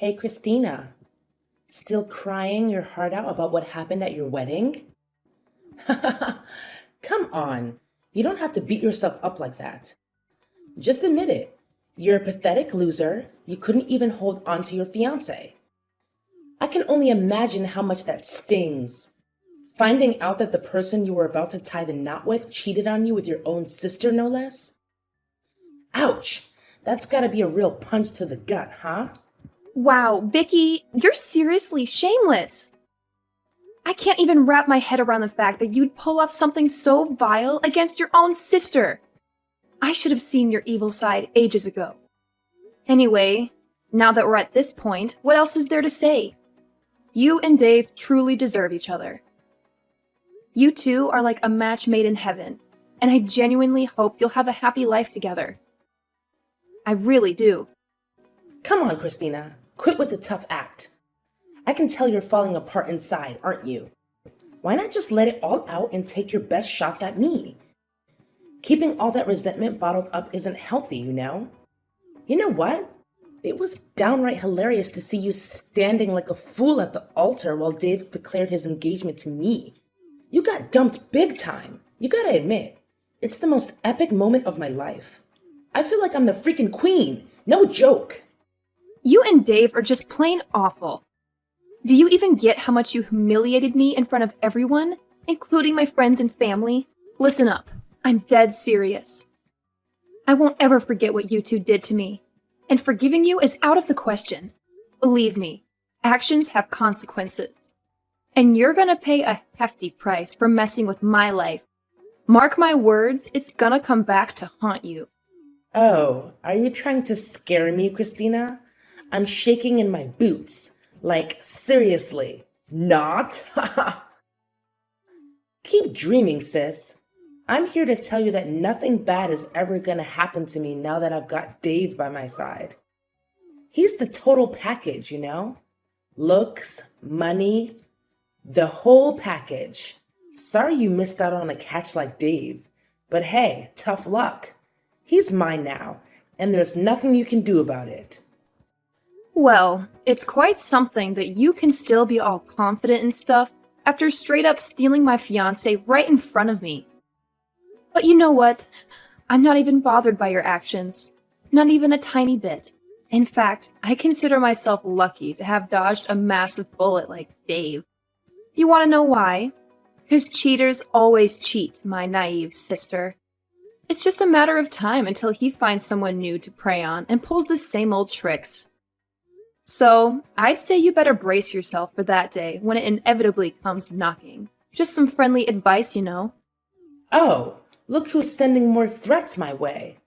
Hey, Christina, still crying your heart out about what happened at your wedding? Come on, you don't have to beat yourself up like that. Just admit it. You're a pathetic loser. You couldn't even hold on to your fiancé. I can only imagine how much that stings. Finding out that the person you were about to tie the knot with cheated on you with your own sister, no less? Ouch! That's gotta be a real punch to the gut, huh? Wow, Vicky, you're seriously shameless. I can't even wrap my head around the fact that you'd pull off something so vile against your own sister. I should have seen your evil side ages ago. Anyway, now that we're at this point, what else is there to say? You and Dave truly deserve each other. You two are like a match made in heaven, and I genuinely hope you'll have a happy life together. I really do. Come on, Christina. Quit with the tough act. I can tell you're falling apart inside, aren't you? Why not just let it all out and take your best shots at me? Keeping all that resentment bottled up isn't healthy, you know? You know what? It was downright hilarious to see you standing like a fool at the altar while Dave declared his engagement to me. You got dumped big time. You gotta admit, it's the most epic moment of my life. I feel like I'm the freaking queen. No joke. You and Dave are just plain awful. Do you even get how much you humiliated me in front of everyone, including my friends and family? Listen up. I'm dead serious. I won't ever forget what you two did to me, and forgiving you is out of the question. Believe me, actions have consequences. And you're gonna pay a hefty price for messing with my life. Mark my words, it's gonna come back to haunt you. Oh, are you trying to scare me, Christina? I'm shaking in my boots. Like, seriously, not? Keep dreaming, sis. I'm here to tell you that nothing bad is ever gonna happen to me now that I've got Dave by my side. He's the total package, you know? Looks, money, the whole package. Sorry you missed out on a catch like Dave, but hey, tough luck. He's mine now, and there's nothing you can do about it. Well, it's quite something that you can still be all confident and stuff after straight up stealing my fiancé right in front of me. But you know what? I'm not even bothered by your actions. Not even a tiny bit. In fact, I consider myself lucky to have dodged a massive bullet like Dave. You want to know why? Because cheaters always cheat, my naive sister. It's just a matter of time until he finds someone new to prey on and pulls the same old tricks. So, I'd say you better brace yourself for that day when it inevitably comes knocking. Just some friendly advice, you know. Oh, look who's sending more threats my way.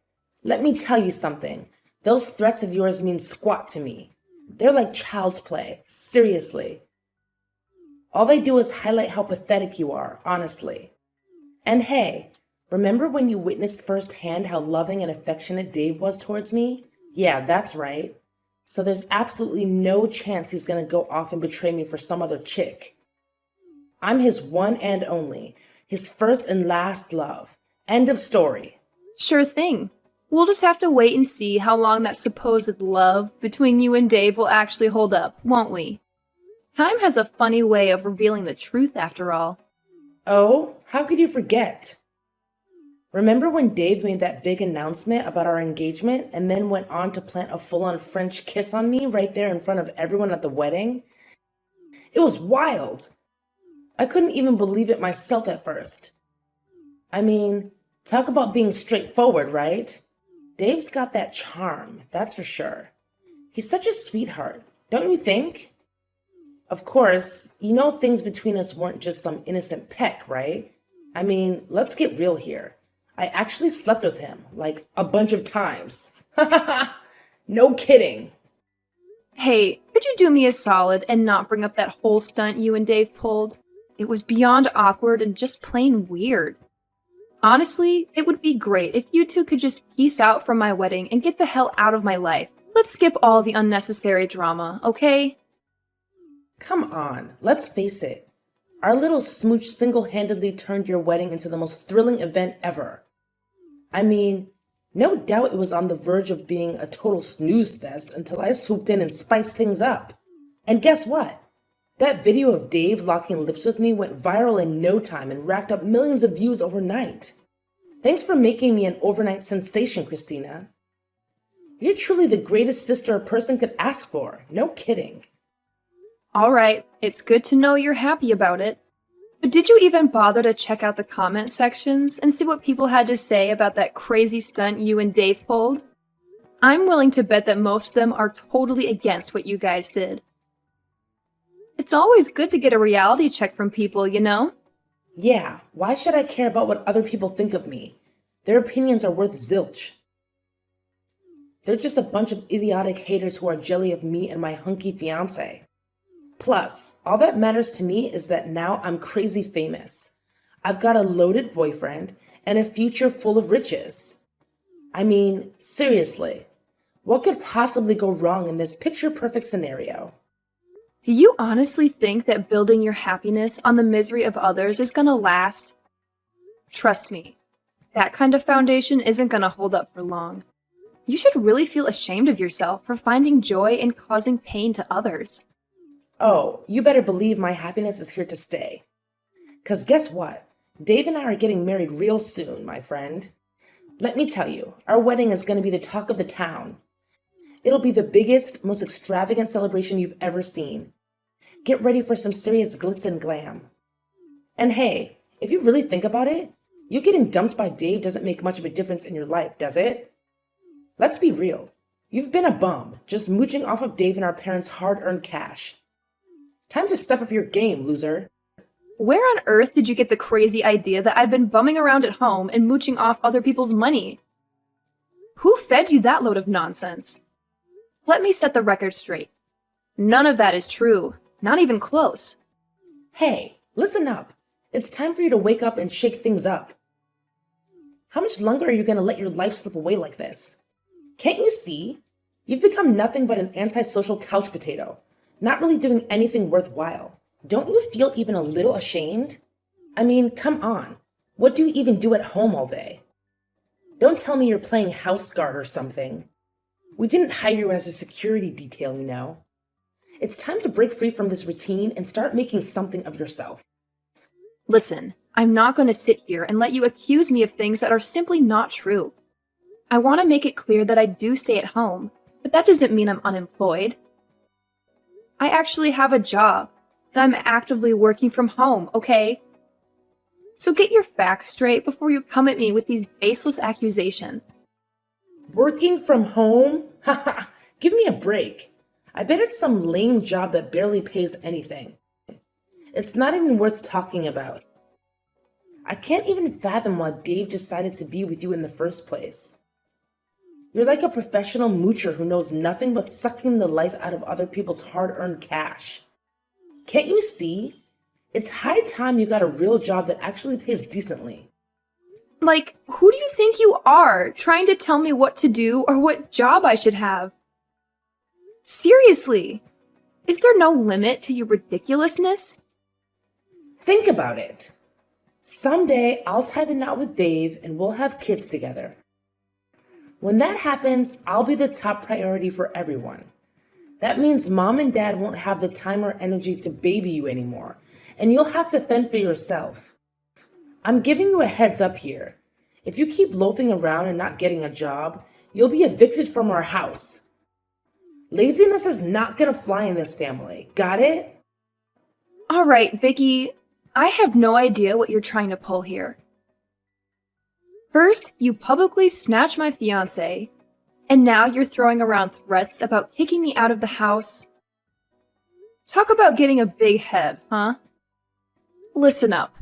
Let me tell you something. Those threats of yours mean squat to me. They're like child's play, seriously. All they do is highlight how pathetic you are, honestly. And hey, remember when you witnessed firsthand how loving and affectionate Dave was towards me? Yeah, that's right. So there's absolutely no chance he's gonna go off and betray me for some other chick. I'm his one and only, his first and last love. End of story. Sure thing. We'll just have to wait and see how long that supposed love between you and Dave will actually hold up, won't we? Time has a funny way of revealing the truth after all. Oh, how could you forget? Remember when Dave made that big announcement about our engagement and then went on to plant a full-on French kiss on me right there in front of everyone at the wedding? It was wild. I couldn't even believe it myself at first. I mean, talk about being straightforward, right? Dave's got that charm, that's for sure. He's such a sweetheart, don't you think? Of course, you know things between us weren't just some innocent peck, right? I mean, let's get real here. I actually slept with him, like a bunch of times. No kidding. Hey, could you do me a solid and not bring up that whole stunt you and Dave pulled? It was beyond awkward and just plain weird. Honestly, it would be great if you two could just peace out from my wedding and get the hell out of my life. Let's skip all the unnecessary drama, okay? Come on, let's face it. Our little smooch single-handedly turned your wedding into the most thrilling event ever. I mean, No doubt it was on the verge of being a total snooze fest until I swooped in and spiced things up. And guess what? That video of Dave locking lips with me went viral in no time and racked up millions of views overnight. Thanks for making me an overnight sensation, Christina. You're truly the greatest sister a person could ask for. No kidding. All right, it's good to know you're happy about it. But did you even bother to check out the comment sections and see what people had to say about that crazy stunt you and Dave pulled? I'm willing to bet that most of them are totally against what you guys did. It's always good to get a reality check from people, you know? Yeah, why should I care about what other people think of me? Their opinions are worth zilch. They're just a bunch of idiotic haters who are jelly of me and my hunky fiancé. Plus, all that matters to me is that now I'm crazy famous. I've got a loaded boyfriend and a future full of riches. I mean, seriously, what could possibly go wrong in this picture-perfect scenario? Do you honestly think that building your happiness on the misery of others is gonna last? Trust me, that kind of foundation isn't gonna hold up for long. You should really feel ashamed of yourself for finding joy in causing pain to others. Oh, you better believe my happiness is here to stay. 'Cause guess what? Dave and I are getting married real soon, my friend. Let me tell you, our wedding is going to be the talk of the town. It'll be the biggest, most extravagant celebration you've ever seen. Get ready for some serious glitz and glam. And hey, if you really think about it, you getting dumped by Dave doesn't make much of a difference in your life, does it? Let's be real. You've been a bum, just mooching off of Dave and our parents' hard-earned cash. Time to step up your game, loser. Where on earth did you get the crazy idea that I've been bumming around at home and mooching off other people's money? Who fed you that load of nonsense? Let me set the record straight. None of that is true, not even close. Hey, listen up. It's time for you to wake up and shake things up. How much longer are you going to let your life slip away like this? Can't you see? You've become nothing but an antisocial couch potato, not really doing anything worthwhile. Don't you feel even a little ashamed? I mean, come on. What do you even do at home all day? Don't tell me you're playing house guard or something. We didn't hire you as a security detail, you know. It's time to break free from this routine and start making something of yourself. Listen, I'm not going to sit here and let you accuse me of things that are simply not true. I want to make it clear that I do stay at home, but that doesn't mean I'm unemployed. I actually have a job, and I'm actively working from home, okay? So get your facts straight before you come at me with these baseless accusations. Working from home? Haha, give me a break. I bet it's some lame job that barely pays anything. It's not even worth talking about. I can't even fathom why Dave decided to be with you in the first place. You're like a professional moocher who knows nothing but sucking the life out of other people's hard-earned cash. Can't you see? It's high time you got a real job that actually pays decently. Like, who do you think you are, trying to tell me what to do or what job I should have? Seriously, is there no limit to your ridiculousness? Think about it. Someday I'll tie the knot with Dave and we'll have kids together. When that happens, I'll be the top priority for everyone. That means mom and dad won't have the time or energy to baby you anymore, and you'll have to fend for yourself. I'm giving you a heads up here. If you keep loafing around and not getting a job, you'll be evicted from our house. Laziness is not gonna fly in this family. Got it? All right, Vicky, I have no idea what you're trying to pull here. First, you publicly snatched my fiancé, and now you're throwing around threats about kicking me out of the house. Talk about getting a big head, huh? Listen up.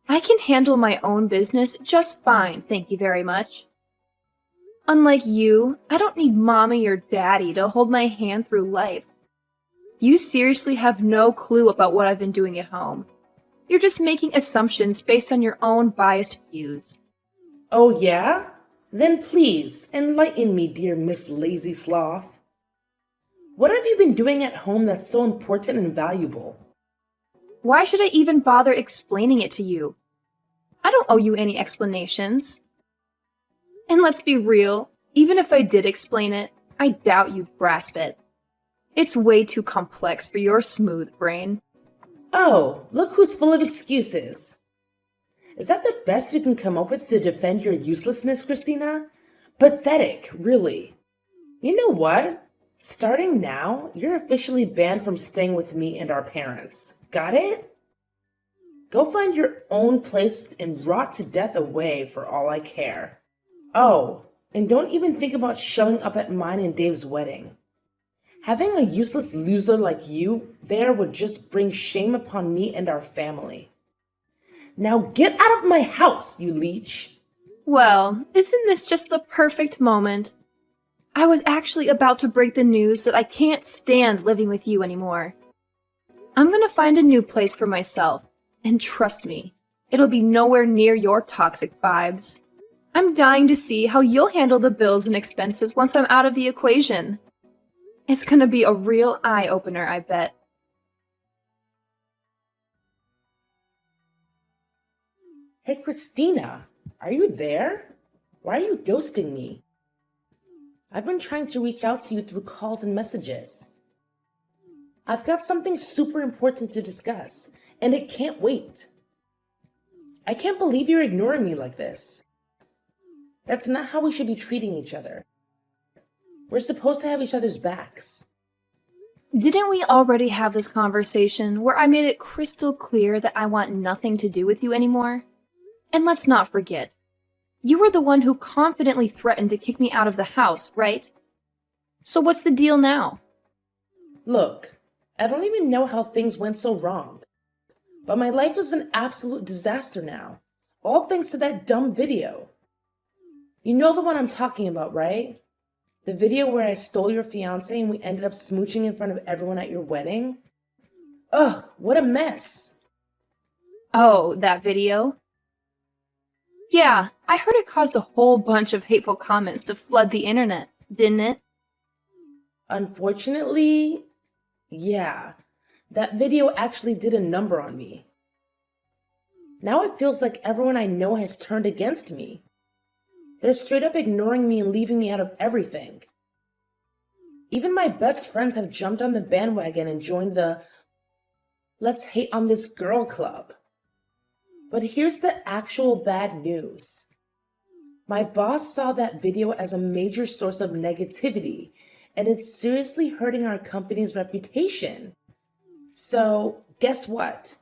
I can handle my own business just fine, thank you very much. Unlike you, I don't need mommy or daddy to hold my hand through life. You seriously have no clue about what I've been doing at home. You're just making assumptions based on your own biased views. Oh yeah? Then please, enlighten me, dear Miss Lazy Sloth. What have you been doing at home that's so important and valuable? Why should I even bother explaining it to you? I don't owe you any explanations. And let's be real, even if I did explain it, I doubt you'd grasp it. It's way too complex for your smooth brain. Oh, look who's full of excuses. Is that the best you can come up with to defend your uselessness, Christina? Pathetic, really. You know what? Starting now, you're officially banned from staying with me and our parents. Got it? Go find your own place and rot to death away for all I care. Oh, and don't even think about showing up at mine and Dave's wedding. Having a useless loser like you there would just bring shame upon me and our family. Now get out of my house, you leech! Well, isn't this just the perfect moment? I was actually about to break the news that I can't stand living with you anymore. I'm gonna find a new place for myself, and trust me, it'll be nowhere near your toxic vibes. I'm dying to see how you'll handle the bills and expenses once I'm out of the equation. It's gonna be a real eye-opener, I bet. Hey, Christina, are you there? Why are you ghosting me? I've been trying to reach out to you through calls and messages. I've got something super important to discuss, and it can't wait. I can't believe you're ignoring me like this. That's not how we should be treating each other. We're supposed to have each other's backs. Didn't we already have this conversation where I made it crystal clear that I want nothing to do with you anymore? And let's not forget, you were the one who confidently threatened to kick me out of the house, right? So what's the deal now? Look, I don't even know how things went so wrong. But my life is an absolute disaster now. All thanks to that dumb video. You know the one I'm talking about, right? The video where I stole your fiancé and we ended up smooching in front of everyone at your wedding? Ugh, what a mess. Oh, that video? Yeah, I heard it caused a whole bunch of hateful comments to flood the internet, didn't it? Unfortunately, yeah, that video actually did a number on me. Now it feels like everyone I know has turned against me. They're straight up ignoring me and leaving me out of everything. Even my best friends have jumped on the bandwagon and joined the "Let's Hate on This Girl" club. But here's the actual bad news. My boss saw that video as a major source of negativity, and it's seriously hurting our company's reputation. So, guess what?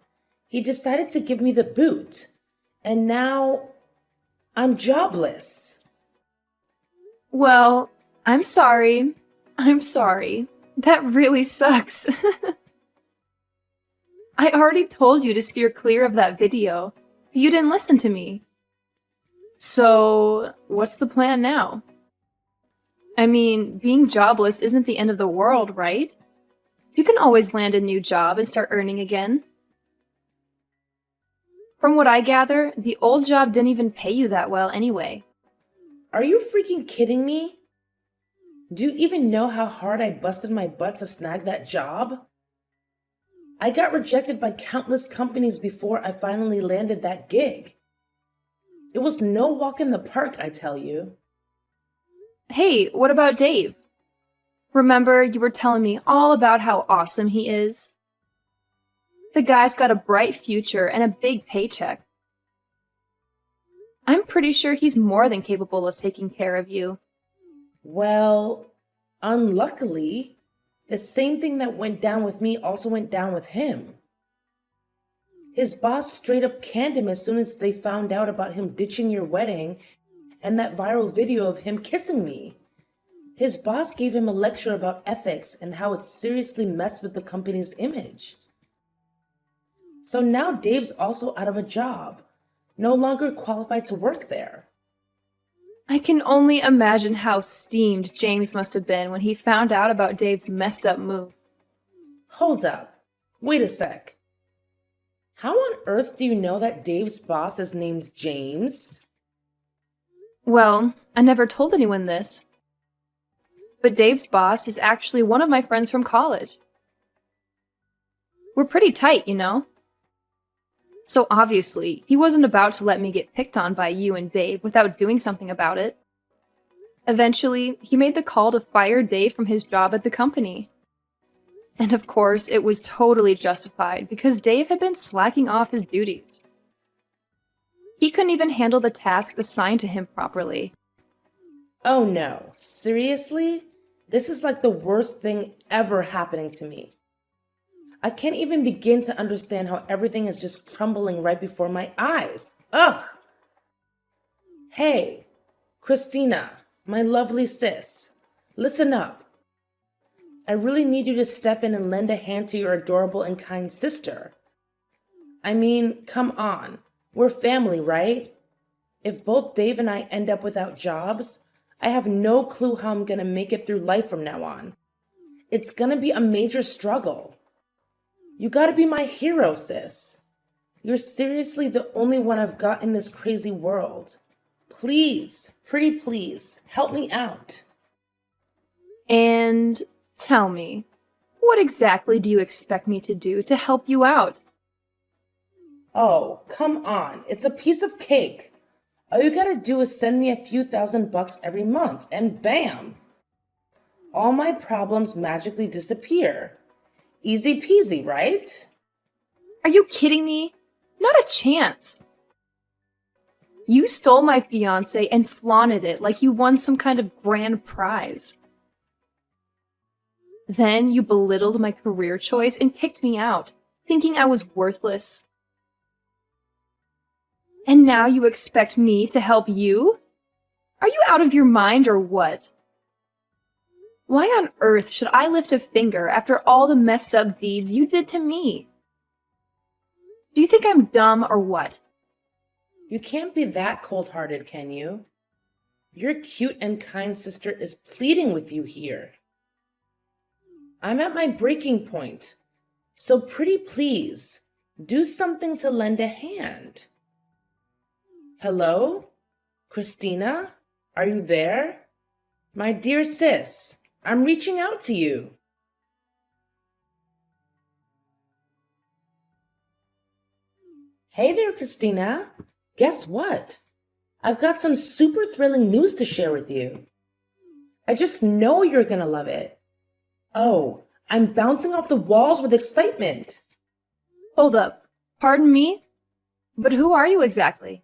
He decided to give me the boot, and now I'm jobless. Well, I'm sorry. I'm sorry. That really sucks. I already told you to steer clear of that video. You didn't listen to me. So, what's the plan now? I mean, being jobless isn't the end of the world, right? You can always land a new job and start earning again. From what I gather, the old job didn't even pay you that well anyway. Are you freaking kidding me? Do you even know how hard I busted my butt to snag that job? I got rejected by countless companies before I finally landed that gig. It was no walk in the park, I tell you. Hey, what about Dave? Remember, you were telling me all about how awesome he is? The guy's got a bright future and a big paycheck. I'm pretty sure he's more than capable of taking care of you. Well, unluckily, the same thing that went down with me also went down with him. His boss straight up canned him as soon as they found out about him ditching your wedding and that viral video of him kissing me. His boss gave him a lecture about ethics and how it seriously messed with the company's image. So now Dave's also out of a job, no longer qualified to work there. I can only imagine how steamed James must have been when he found out about Dave's messed up move. Hold up. Wait a sec. How on earth do you know that Dave's boss is named James? Well, I never told anyone this. But Dave's boss is actually one of my friends from college. We're pretty tight, you know? So obviously, he wasn't about to let me get picked on by you and Dave without doing something about it. Eventually, he made the call to fire Dave from his job at the company. And of course, it was totally justified because Dave had been slacking off his duties. He couldn't even handle the task assigned to him properly. Oh no, seriously? This is like the worst thing ever happening to me. I can't even begin to understand how everything is just crumbling right before my eyes. Ugh! Hey, Christina, my lovely sis, listen up. I really need you to step in and lend a hand to your adorable and kind sister. I mean, come on. We're family, right? If both Dave and I end up without jobs, I have no clue how I'm gonna make it through life from now on. It's gonna be a major struggle. You gotta be my hero, sis. You're seriously the only one I've got in this crazy world. Please, pretty please, help me out. And tell me, what exactly do you expect me to do to help you out? Oh, come on. It's a piece of cake. All you gotta do is send me a few $1,000 every month, and bam! All my problems magically disappear. Easy peasy, right? Are you kidding me? Not a chance. You stole my fiancé and flaunted it like you won some kind of grand prize. Then you belittled my career choice and kicked me out, thinking I was worthless. And now you expect me to help you? Are you out of your mind or what? Why on earth should I lift a finger after all the messed up deeds you did to me? Do you think I'm dumb or what? You can't be that cold-hearted, can you? Your cute and kind sister is pleading with you here. I'm at my breaking point, so pretty please, do something to lend a hand. Hello? Christina? Are you there? My dear sis, I'm reaching out to you. Hey there, Christina. Guess what? I've got some super thrilling news to share with you. I just know you're gonna love it. Oh, I'm bouncing off the walls with excitement. Hold up. Pardon me? But who are you exactly?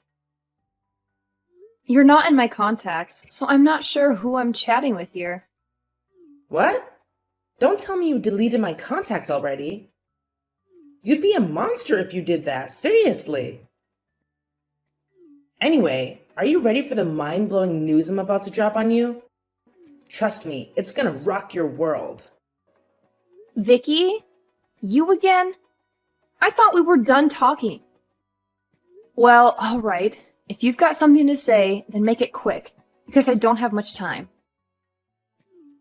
You're not in my contacts, so I'm not sure who I'm chatting with here. What? Don't tell me you deleted my contacts already. You'd be a monster if you did that, seriously. Anyway, are you ready for the mind-blowing news I'm about to drop on you? Trust me, it's gonna rock your world. Vicky? You again? I thought we were done talking. Well, alright. If you've got something to say, then make it quick, because I don't have much time.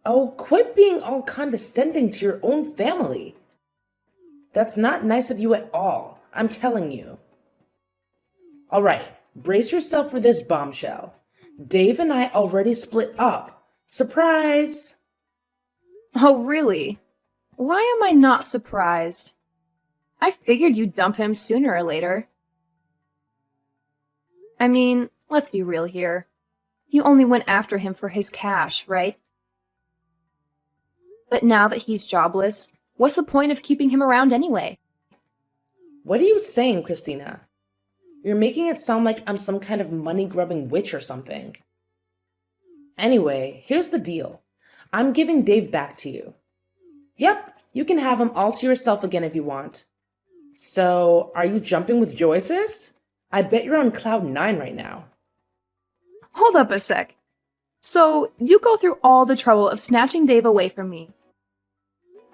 Oh, quit being all condescending to your own family. That's not nice of you at all, I'm telling you. Alright, brace yourself for this bombshell. Dave and I already split up. Surprise! Oh, really? Why am I not surprised? I figured you'd dump him sooner or later. I mean, let's be real here. You only went after him for his cash, right? But now that he's jobless, what's the point of keeping him around anyway? What are you saying, Christina? You're making it sound like I'm some kind of money-grubbing witch or something. Anyway, here's the deal. I'm giving Dave back to you. Yep, you can have him all to yourself again if you want. So, are you jumping with joy, sis? I bet you're on cloud 9 right now. Hold up a sec. So, you go through all the trouble of snatching Dave away from me.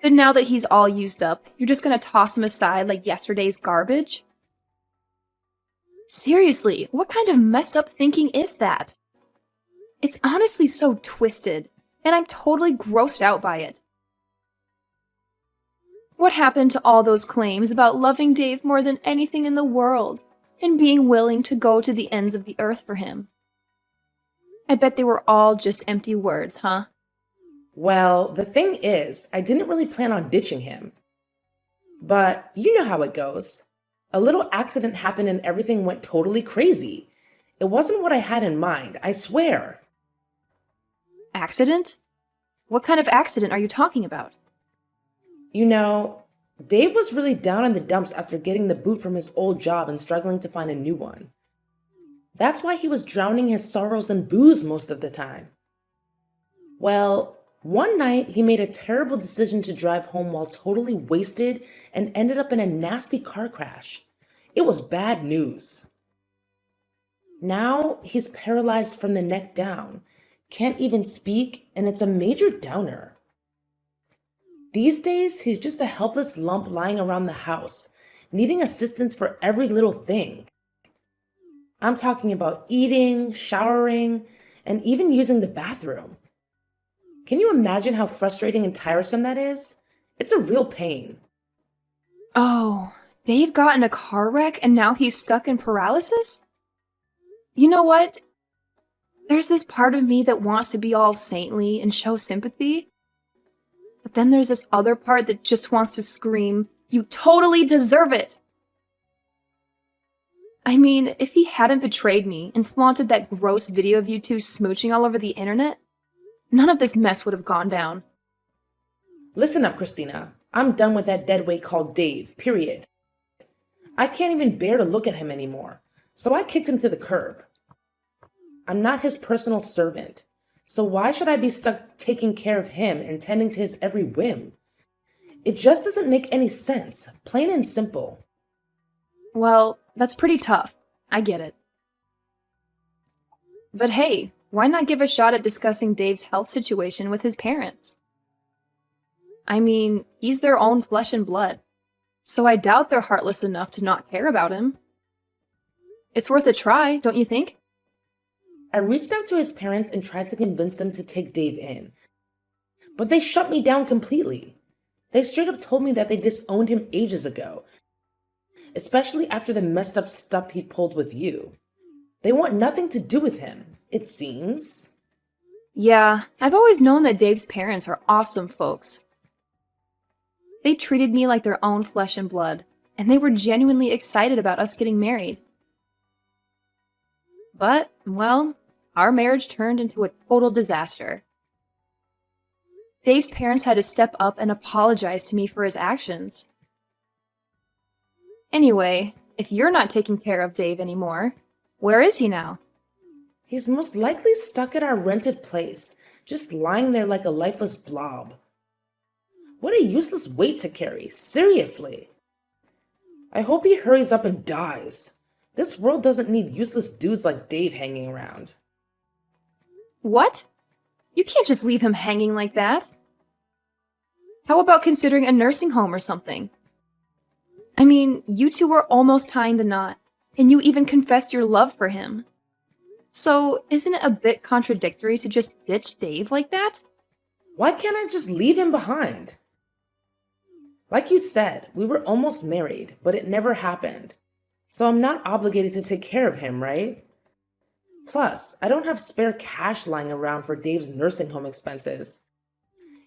But now that he's all used up, you're just gonna toss him aside like yesterday's garbage? Seriously, what kind of messed up thinking is that? It's honestly so twisted, and I'm totally grossed out by it. What happened to all those claims about loving Dave more than anything in the world, and being willing to go to the ends of the earth for him? I bet they were all just empty words, huh? Well, the thing is, I didn't really plan on ditching him. But you know how it goes. A little accident happened and everything went totally crazy. It wasn't what I had in mind, I swear. Accident? What kind of accident are you talking about? You know, Dave was really down in the dumps after getting the boot from his old job and struggling to find a new one. That's why he was drowning his sorrows in booze most of the time. Well, one night he made a terrible decision to drive home while totally wasted and ended up in a nasty car crash. It was bad news. Now he's paralyzed from the neck down, can't even speak, and it's a major downer. These days, he's just a helpless lump lying around the house, needing assistance for every little thing. I'm talking about eating, showering, and even using the bathroom. Can you imagine how frustrating and tiresome that is? It's a real pain. Oh, Dave got in a car wreck and now he's stuck in paralysis? You know what? There's this part of me that wants to be all saintly and show sympathy. But then there's this other part that just wants to scream, "You totally deserve it!" I mean, if he hadn't betrayed me and flaunted that gross video of you two smooching all over the internet, none of this mess would have gone down. Listen up, Christina. I'm done with that deadweight called Dave, period. I can't even bear to look at him anymore, so I kicked him to the curb. I'm not his personal servant, so why should I be stuck taking care of him and tending to his every whim? It just doesn't make any sense, plain and simple. Well, that's pretty tough. I get it. But hey, why not give a shot at discussing Dave's health situation with his parents? I mean, he's their own flesh and blood, so I doubt they're heartless enough to not care about him. It's worth a try, don't you think? I reached out to his parents and tried to convince them to take Dave in, but they shut me down completely. They straight up told me that they disowned him ages ago, especially after the messed up stuff he pulled with you. They want nothing to do with him, it seems. Yeah, I've always known that Dave's parents are awesome folks. They treated me like their own flesh and blood, and they were genuinely excited about us getting married. But, well, our marriage turned into a total disaster. Dave's parents had to step up and apologize to me for his actions. Anyway, if you're not taking care of Dave anymore, where is he now? He's most likely stuck at our rented place, just lying there like a lifeless blob. What a useless weight to carry, seriously. I hope he hurries up and dies. This world doesn't need useless dudes like Dave hanging around. What? You can't just leave him hanging like that. How about considering a nursing home or something? I mean, you two were almost tying the knot, and you even confessed your love for him. So, isn't it a bit contradictory to just ditch Dave like that? Why can't I just leave him behind? Like you said, we were almost married, but it never happened. So I'm not obligated to take care of him, right? Plus, I don't have spare cash lying around for Dave's nursing home expenses.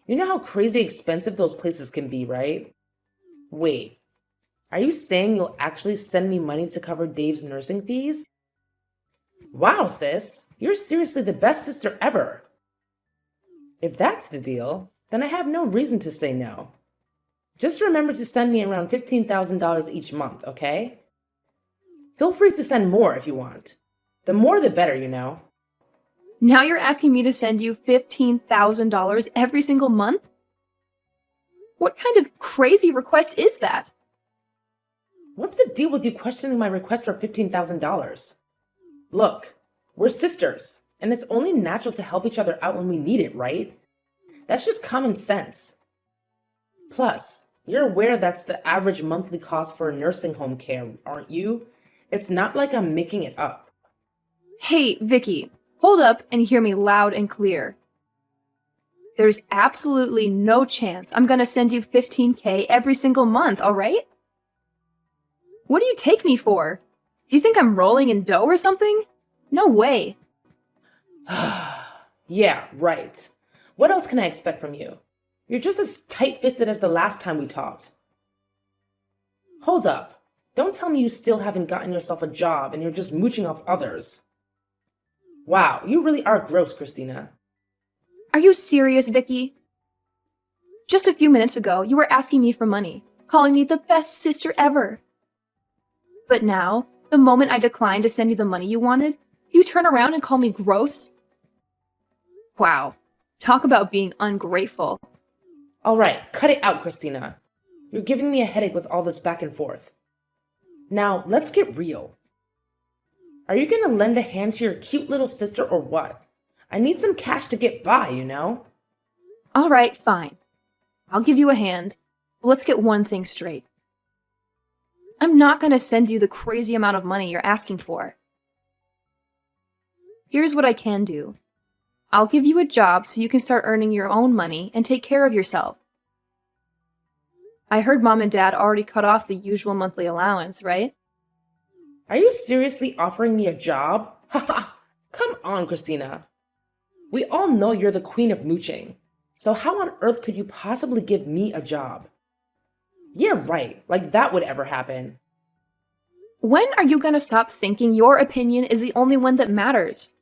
You know how crazy expensive those places can be, right? Wait, are you saying you'll actually send me money to cover Dave's nursing fees? Wow, sis, you're seriously the best sister ever. If that's the deal, then I have no reason to say no. Just remember to send me around $15,000 each month, okay? Feel free to send more if you want. The more the better, you know. Now you're asking me to send you $15,000 every single month? What kind of crazy request is that? What's the deal with you questioning my request for $15,000? Look, we're sisters, and it's only natural to help each other out when we need it, right? That's just common sense. Plus, you're aware that's the average monthly cost for nursing home care, aren't you? It's not like I'm making it up. Hey, Vicky, hold up and hear me loud and clear. There's absolutely no chance I'm gonna send you $15K every single month, alright? What do you take me for? Do you think I'm rolling in dough or something? No way. Yeah, right. What else can I expect from you? You're just as tight-fisted as the last time we talked. Hold up. Don't tell me you still haven't gotten yourself a job and you're just mooching off others. Wow, you really are gross, Christina. Are you serious, Vicky? Just a few minutes ago, you were asking me for money, calling me the best sister ever. But now, the moment I declined to send you the money you wanted, you turn around and call me gross? Wow, talk about being ungrateful. All right, cut it out, Christina. You're giving me a headache with all this back and forth. Now, let's get real. Are you gonna lend a hand to your cute little sister or what? I need some cash to get by, you know? All right, fine. I'll give you a hand. But let's get one thing straight. I'm not gonna send you the crazy amount of money you're asking for. Here's what I can do. I'll give you a job so you can start earning your own money and take care of yourself. I heard Mom and Dad already cut off the usual monthly allowance, right? Are you seriously offering me a job? Haha, come on, Christina. We all know you're the queen of mooching. So how on earth could you possibly give me a job? Yeah, right, like that would ever happen. When are you gonna stop thinking your opinion is the only one that matters?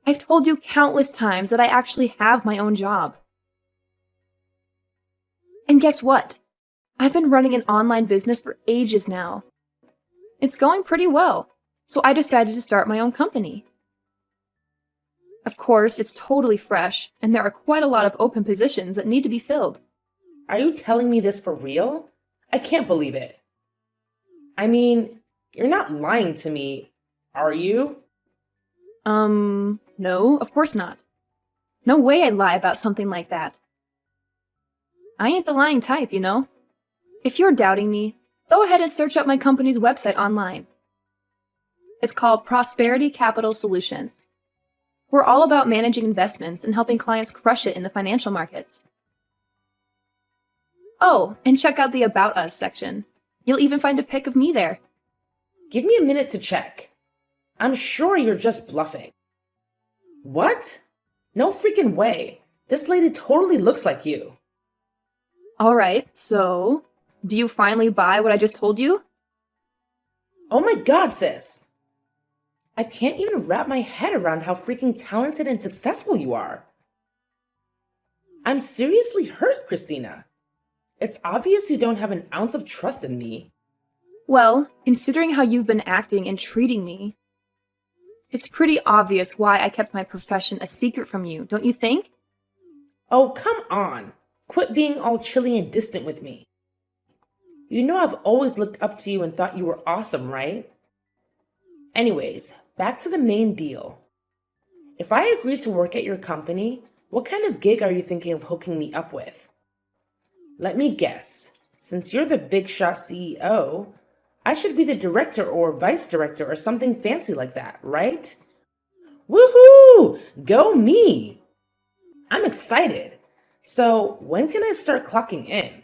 I've told you countless times that I actually have my own job. And guess what? I've been running an online business for ages now. It's going pretty well, so I decided to start my own company. Of course, it's totally fresh, and there are quite a lot of open positions that need to be filled. Are you telling me this for real? I can't believe it. I mean, you're not lying to me, are you? No, of course not. No way I'd lie about something like that. I ain't the lying type, you know? If you're doubting me, go ahead and search up my company's website online. It's called Prosperity Capital Solutions. We're all about managing investments and helping clients crush it in the financial markets. Oh, and check out the About Us section. You'll even find a pic of me there. Give me a minute to check. I'm sure you're just bluffing. What? No freaking way. This lady totally looks like you. Alright, so, do you finally buy what I just told you? Oh my god, sis. I can't even wrap my head around how freaking talented and successful you are. I'm seriously hurt, Christina. It's obvious you don't have an ounce of trust in me. Well, considering how you've been acting and treating me, it's pretty obvious why I kept my profession a secret from you, don't you think? Oh, come on. Quit being all chilly and distant with me. You know I've always looked up to you and thought you were awesome, right? Anyways, back to the main deal. If I agree to work at your company, what kind of gig are you thinking of hooking me up with? Let me guess. Since you're the big shot CEO, I should be the director or vice director or something fancy like that, right? Woohoo! Go me! I'm excited. So when can I start clocking in?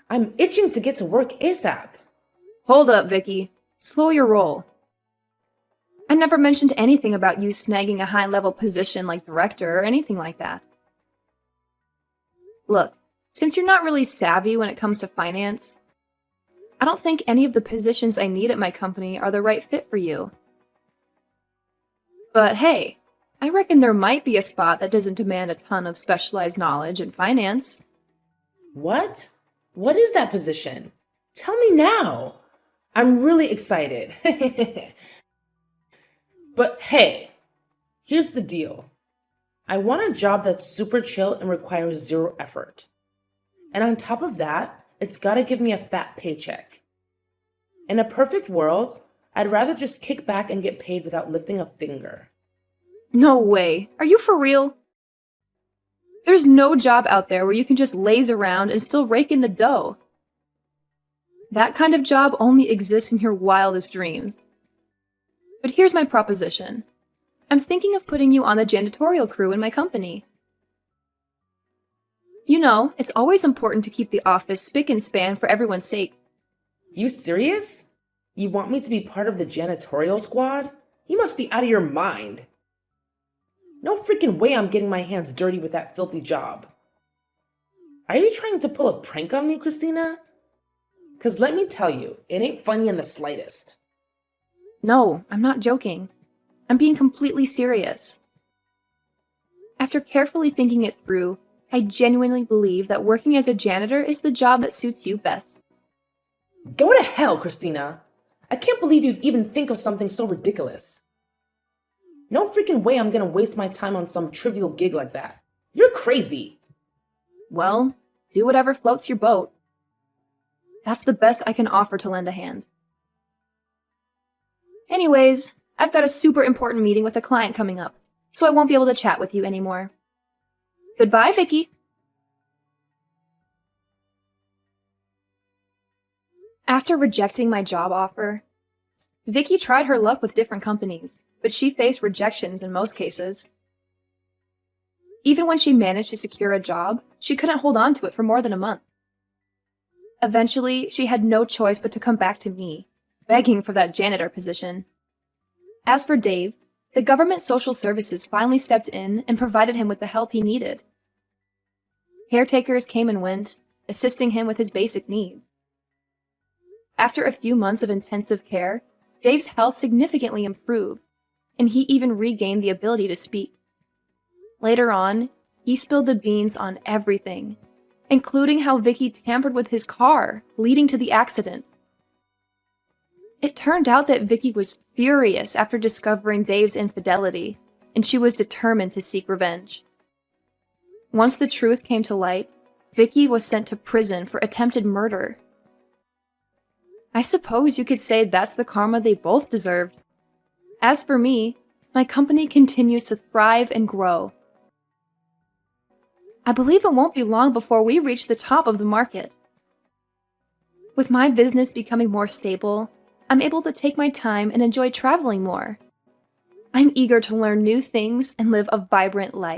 I'm itching to get to work ASAP. Hold up, Vicky. Slow your roll. I never mentioned anything about you snagging a high-level position like director or anything like that. Look, since you're not really savvy when it comes to finance, I don't think any of the positions I need at my company are the right fit for you. But hey, I reckon there might be a spot that doesn't demand a ton of specialized knowledge in finance. What? What is that position? Tell me now. I'm really excited. But hey, here's the deal. I want a job that's super chill and requires zero effort. And on top of that, it's gotta give me a fat paycheck. In a perfect world, I'd rather just kick back and get paid without lifting a finger. No way. Are you for real? There's no job out there where you can just laze around and still rake in the dough. That kind of job only exists in your wildest dreams. But here's my proposition. I'm thinking of putting you on the janitorial crew in my company. You know, it's always important to keep the office spick and span for everyone's sake. You serious? You want me to be part of the janitorial squad? You must be out of your mind. No freaking way I'm getting my hands dirty with that filthy job. Are you trying to pull a prank on me, Christina? 'Cause let me tell you, it ain't funny in the slightest. No, I'm not joking. I'm being completely serious. After carefully thinking it through, I genuinely believe that working as a janitor is the job that suits you best. Go to hell, Christina. I can't believe you'd even think of something so ridiculous. No freaking way I'm gonna waste my time on some trivial gig like that. You're crazy. Well, do whatever floats your boat. That's the best I can offer to lend a hand. Anyways, I've got a super important meeting with a client coming up, so I won't be able to chat with you anymore. Goodbye, Vicky. After rejecting my job offer, Vicky tried her luck with different companies, but she faced rejections in most cases. Even when she managed to secure a job, she couldn't hold on to it for more than a month. Eventually, she had no choice but to come back to me, begging for that janitor position. As for Dave, the government social services finally stepped in and provided him with the help he needed. Caretakers came and went, assisting him with his basic needs. After a few months of intensive care, Dave's health significantly improved, and he even regained the ability to speak. Later on, he spilled the beans on everything, including how Vicky tampered with his car, leading to the accident. It turned out that Vicky was furious after discovering Dave's infidelity, and she was determined to seek revenge. Once the truth came to light, Vicky was sent to prison for attempted murder. I suppose you could say that's the karma they both deserved. As for me, my company continues to thrive and grow. I believe it won't be long before we reach the top of the market. With my business becoming more stable, I'm able to take my time and enjoy traveling more. I'm eager to learn new things and live a vibrant life.